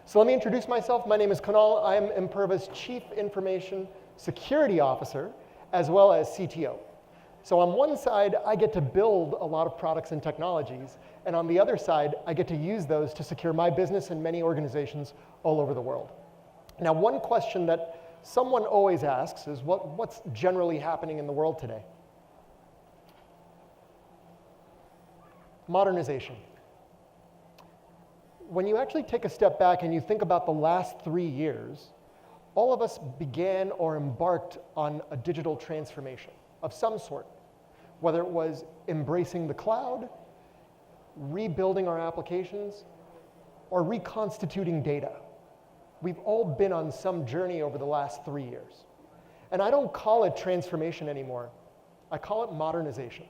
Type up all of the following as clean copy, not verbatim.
So let me introduce myself. My name is Kunal. I am Imperva's Chief Information Security Officer, as well as CTO. So on one side, I get to build a lot of products and technologies, and on the other side, I get to use those to secure my business and many organizations all over the world. Now, one question that someone always asks is, what's generally happening in the world today? Modernization. When you actually take a step back and you think about the last 3 years, all of us began or embarked on a digital transformation of some sort, whether it was embracing the cloud, rebuilding our applications, or reconstituting data. We've all been on some journey over the last 3 years. And I don't call it transformation anymore. I call it modernization.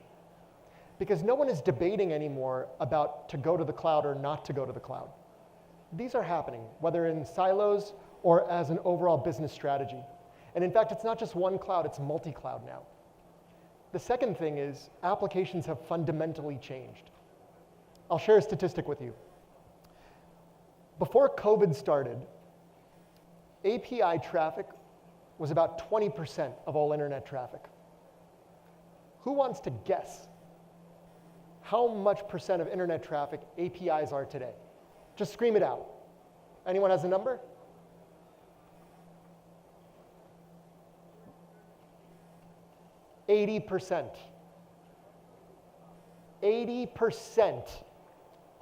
Because no one is debating anymore about to go to the cloud or not to go to the cloud. These are happening, whether in silos or as an overall business strategy. And in fact, it's not just one cloud, it's multi-cloud now. The second thing is applications have fundamentally changed. I'll share a statistic with you. Before COVID started, API traffic was about 20% of all internet traffic. Who wants to guess how much percent of internet traffic APIs are today? Just scream it out. Anyone has a number? %. 80%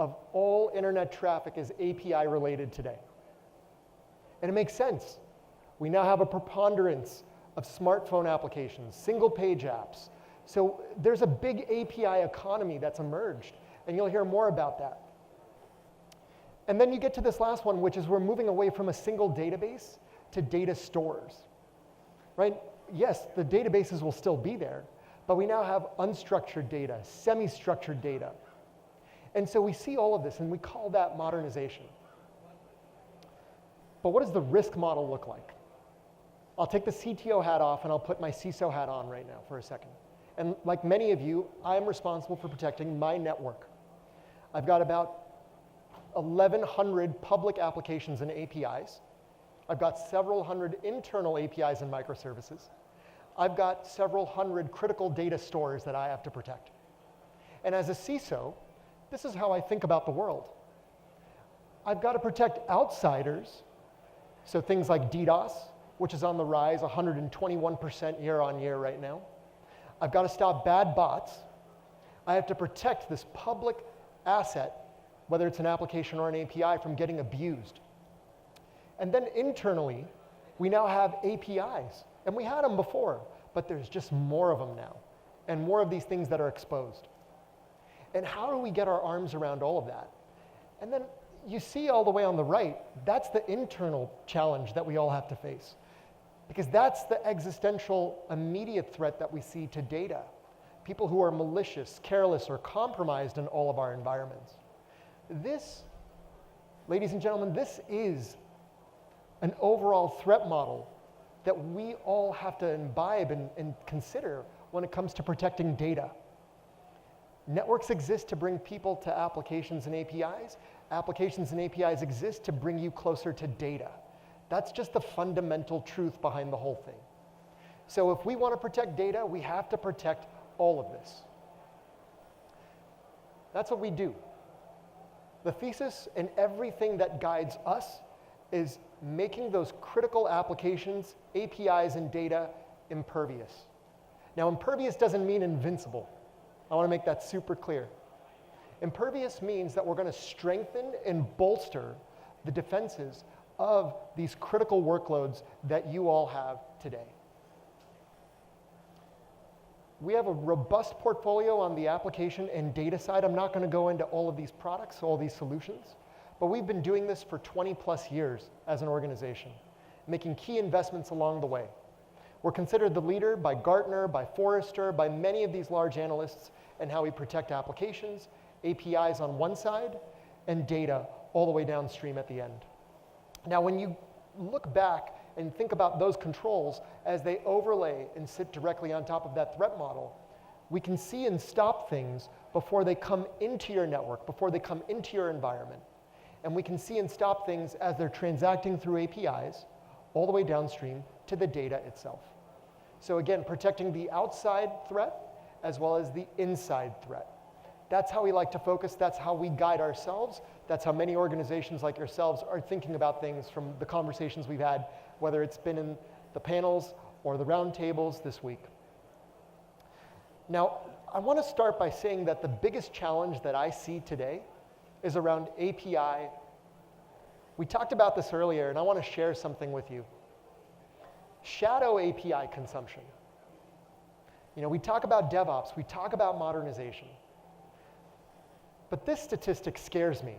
of all internet traffic is API related today. And it makes sense. We now have a preponderance of smartphone applications, single page apps. So there's a big API economy that's emerged, and you'll hear more about that. And then you get to this last one, which is we're moving away from a single database to data stores, right? Yes, the databases will still be there, but we now have unstructured data, semi-structured data. And so we see all of this, and we call that modernization. But what does the risk model look like? I'll take the CTO hat off, and I'll put my CISO hat on right now for a second. And like many of you, I'm responsible for protecting my network. I've got about 1,100 public applications and APIs. I've got several hundred internal APIs and microservices. I've got several hundred critical data stores that I have to protect. And as a CISO, this is how I think about the world. I've got to protect outsiders, so things like DDoS, which is on the rise, 121% year on year right now. I've got to stop bad bots. I have to protect this public asset, whether it's an application or an API, from getting abused. And then internally, we now have APIs. And we had them before, but there's just more of them now, and more of these things that are exposed. And how do we get our arms around all of that? And then you see all the way on the right, that's the internal challenge that we all have to face. Because that's the existential immediate threat that we see to data. People who are malicious, careless, or compromised in all of our environments. This, ladies and gentlemen, this is an overall threat model that we all have to imbibe and consider when it comes to protecting data. Networks exist to bring people to applications and APIs. Applications and APIs exist to bring you closer to data. That's just the fundamental truth behind the whole thing. So if we want to protect data, we have to protect all of this. That's what we do. The thesis and everything that guides us is making those critical applications, APIs, and data impervious. Now, impervious doesn't mean invincible. I want to make that super clear. Impervious means that we're going to strengthen and bolster the defenses of these critical workloads that you all have today. We have a robust portfolio on the application and data side. I'm not going to go into all of these products, all these solutions, but we've been doing this for 20 plus years as an organization, making key investments along the way. We're considered the leader by Gartner, by Forrester, by many of these large analysts in how we protect applications, APIs on one side, and data all the way downstream at the end. Now, when you look back and think about those controls as they overlay and sit directly on top of that threat model, we can see and stop things before they come into your network, before they come into your environment. And we can see and stop things as they're transacting through APIs all the way downstream to the data itself. So again, protecting the outside threat as well as the inside threat. That's how we like to focus. That's how we guide ourselves. That's how many organizations like yourselves are thinking about things from the conversations we've had, whether it's been in the panels or the roundtables this week. Now, I want to start by saying that the biggest challenge that I see today is around API. We talked about this earlier, and I want to share something with you. Shadow API consumption. You know, we talk about DevOps, we talk about modernization. But this statistic scares me.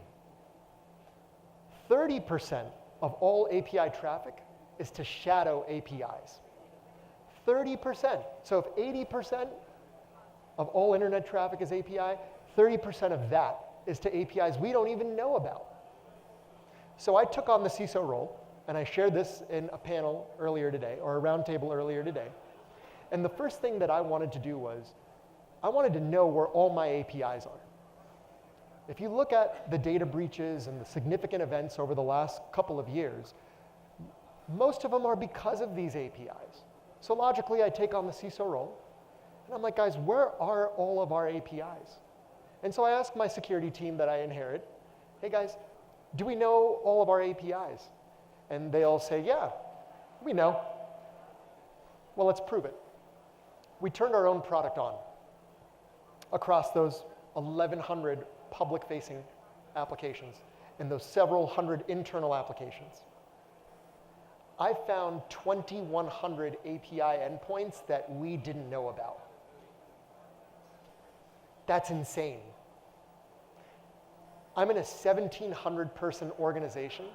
30% of all API traffic is to shadow APIs. 30%. So if 80% of all internet traffic is API, 30% of that is to APIs we don't even know about. So I took on the CISO role, and I shared this in a panel earlier today, or a roundtable earlier today. And the first thing that I wanted to do was, I wanted to know where all my APIs are. If you look at the data breaches and the significant events over the last couple of years, most of them are because of these APIs. So logically, I take on the CISO role, and I'm like, guys, where are all of our APIs? And so I ask my security team that I inherit, hey guys, do we know all of our APIs? And they all say, yeah, we know. Well, let's prove it. We turned our own product on across those 1,100 public-facing applications and those several hundred internal applications. I found 2,100 API endpoints that we didn't know about. That's insane. I'm in a 1,700-person organization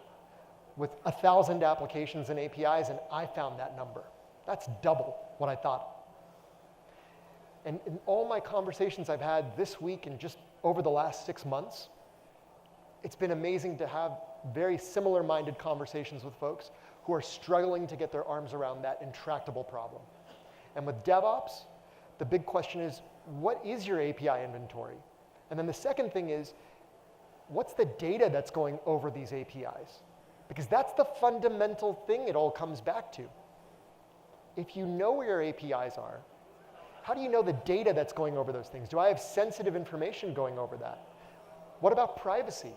with 1,000 applications and APIs, and I found that number. That's double what I thought. And in all my conversations I've had this week and just over the last 6 months, it's been amazing to have very similar-minded conversations with folks who are struggling to get their arms around that intractable problem. And with DevOps, the big question is, what is your API inventory? And then the second thing is, what's the data that's going over these APIs? Because that's the fundamental thing it all comes back to. If you know where your APIs are, how do you know the data that's going over those things? Do I have sensitive information going over that? What about privacy?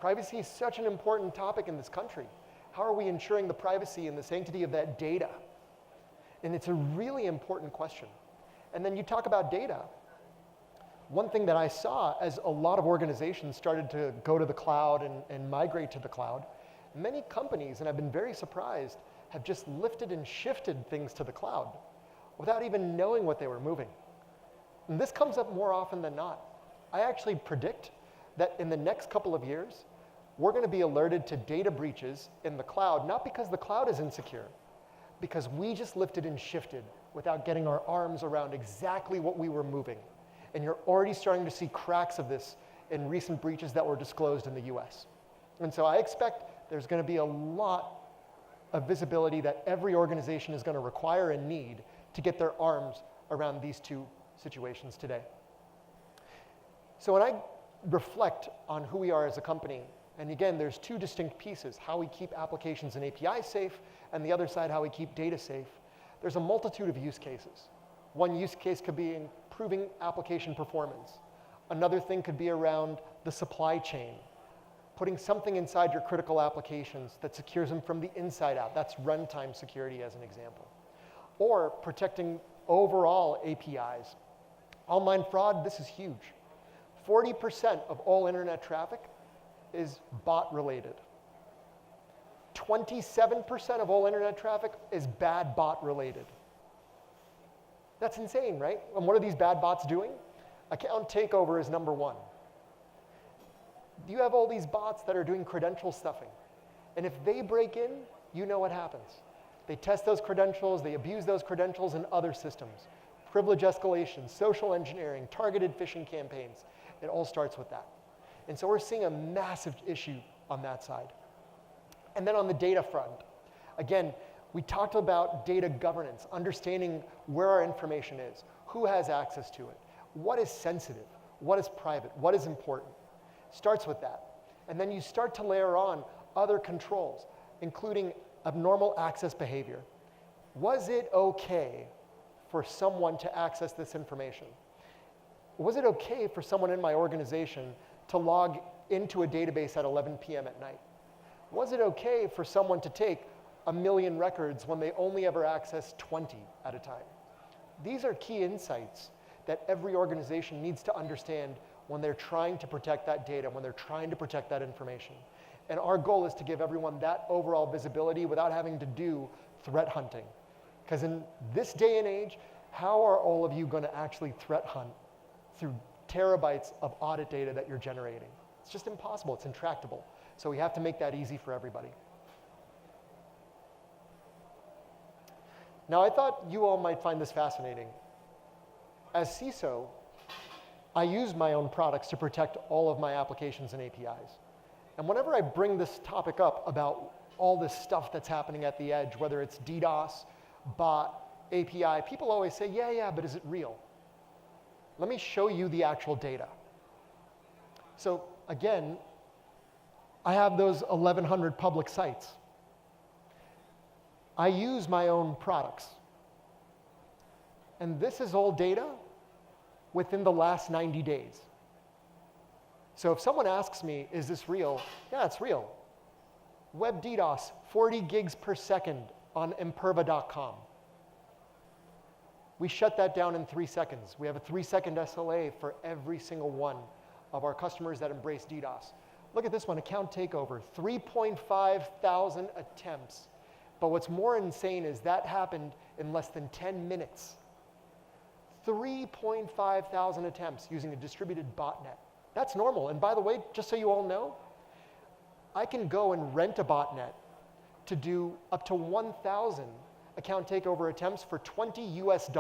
Privacy is such an important topic in this country. How are we ensuring the privacy and the sanctity of that data? And it's a really important question. And then you talk about data. One thing that I saw as a lot of organizations started to go to the cloud and migrate to the cloud, many companies, and I've been very surprised, have just lifted and shifted things to the cloud without even knowing what they were moving. And this comes up more often than not. I actually predict that in the next couple of years, we're going to be alerted to data breaches in the cloud, not because the cloud is insecure, because we just lifted and shifted without getting our arms around exactly what we were moving. And you're already starting to see cracks of this in recent breaches that were disclosed in the US. And so I expect there's going to be a lot of visibility that every organization is going to require and need to get their arms around these two situations today. So when I reflect on who we are as a company, and again, there's two distinct pieces, how we keep applications and APIs safe, and the other side, how we keep data safe. There's a multitude of use cases. One use case could be improving application performance. Another thing could be around the supply chain, putting something inside your critical applications that secures them from the inside out. That's runtime security as an example. Or protecting overall APIs. Online fraud, this is huge. 40% of all internet traffic is bot related. 27% of all internet traffic is bad bot related. That's insane, right? And what are these bad bots doing? Account takeover is number one. You have all these bots that are doing credential stuffing. And if they break in, you know what happens. They test those credentials, they abuse those credentials in other systems. Privilege escalation, social engineering, targeted phishing campaigns. It all starts with that. And so we're seeing a massive issue on that side. And then on the data front, again, we talked about data governance, understanding where our information is, who has access to it, what is sensitive, what is private, what is important. Starts with that. And then you start to layer on other controls, including abnormal access behavior. Was it okay for someone to access this information? Was it okay for someone in my organization to log into a database at 11 p.m. at night? Was it okay for someone to take 1 million records when they only ever access 20 at a time? These are key insights that every organization needs to understand when they're trying to protect that data, when they're trying to protect that information. And our goal is to give everyone that overall visibility without having to do threat hunting. Because in this day and age, how are all of you going to actually threat hunt through terabytes of audit data that you're generating? It's just impossible. It's intractable. So we have to make that easy for everybody. Now, I thought you all might find this fascinating. As CISO, I use my own products to protect all of my applications and APIs. And whenever I bring this topic up about all this stuff that's happening at the edge, whether it's DDoS, bot, API, people always say, yeah, but is it real? Let me show you the actual data. So again, I have those 1,100 public sites. I use my own products. And this is all data within the last 90 days. So if someone asks me, is this real? Yeah, it's real. Web DDoS, 40 gigs per second on imperva.com. We shut that down in 3 seconds. We have a 3-second SLA for every single one of our customers that embrace DDoS. Look at this one, account takeover, 3.5 thousand attempts. But what's more insane is that happened in less than 10 minutes. 3.5 thousand attempts using a distributed botnet. That's normal. And by the way, just so you all know, I can go and rent a botnet to do up to 1,000 account takeover attempts for $20 US.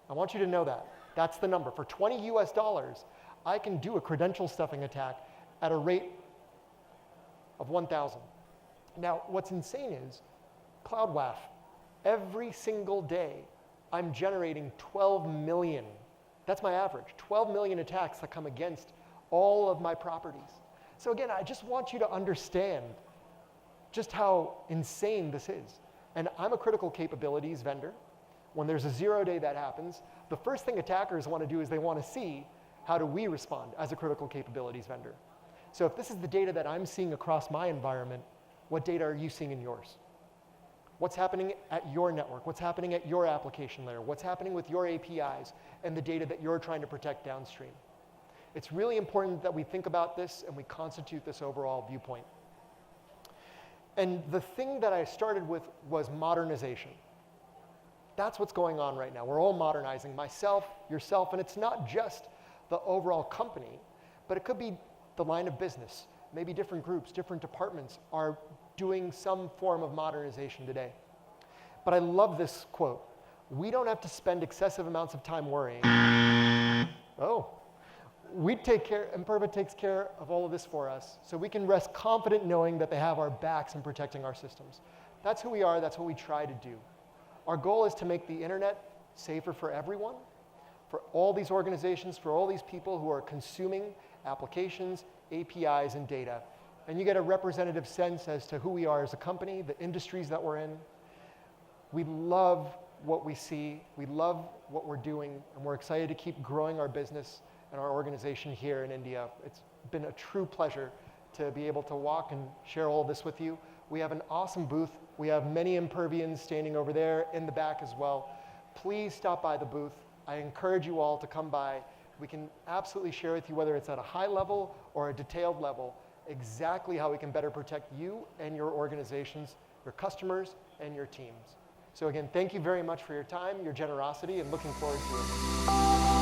I want you to know that. That's the number. For $20 US, I can do a credential stuffing attack at a rate of 1,000. Now, what's insane is Cloud WAF. Every single day, I'm generating 12 million. That's my average. 12 million attacks that come against all of my properties. So again, I just want you to understand just how insane this is. And I'm a critical capabilities vendor. When there's a 0-day that happens, the first thing attackers want to do is they want to see how do we respond as a critical capabilities vendor. So if this is the data that I'm seeing across my environment, what data are you seeing in yours? What's happening at your network? What's happening at your application layer? What's happening with your APIs and the data that you're trying to protect downstream? It's really important that we think about this and we constitute this overall viewpoint. And the thing that I started with was modernization. That's what's going on right now. We're all modernizing, myself, yourself, and it's not just the overall company, but it could be the line of business. Maybe different groups, different departments are doing some form of modernization today. But I love this quote. We don't have to spend excessive amounts of time worrying. Oh, Imperva takes care of all of this for us, so we can rest confident knowing that they have our backs in protecting our systems. That's who we are, that's what we try to do. Our goal is to make the internet safer for everyone, for all these organizations, for all these people who are consuming applications, APIs, and data. And you get a representative sense as to who we are as a company, the industries that we're in. We love what we see, we love what we're doing, and we're excited to keep growing our business and our organization here in India. It's been a true pleasure to be able to walk and share all of this with you. We have an awesome booth. We have many Impervians standing over there in the back as well. Please stop by the booth. I encourage you all to come by. We can absolutely share with you, whether it's at a high level or a detailed level, exactly how we can better protect you and your organizations, your customers, and your teams. So again, thank you very much for your time, your generosity, and looking forward to it.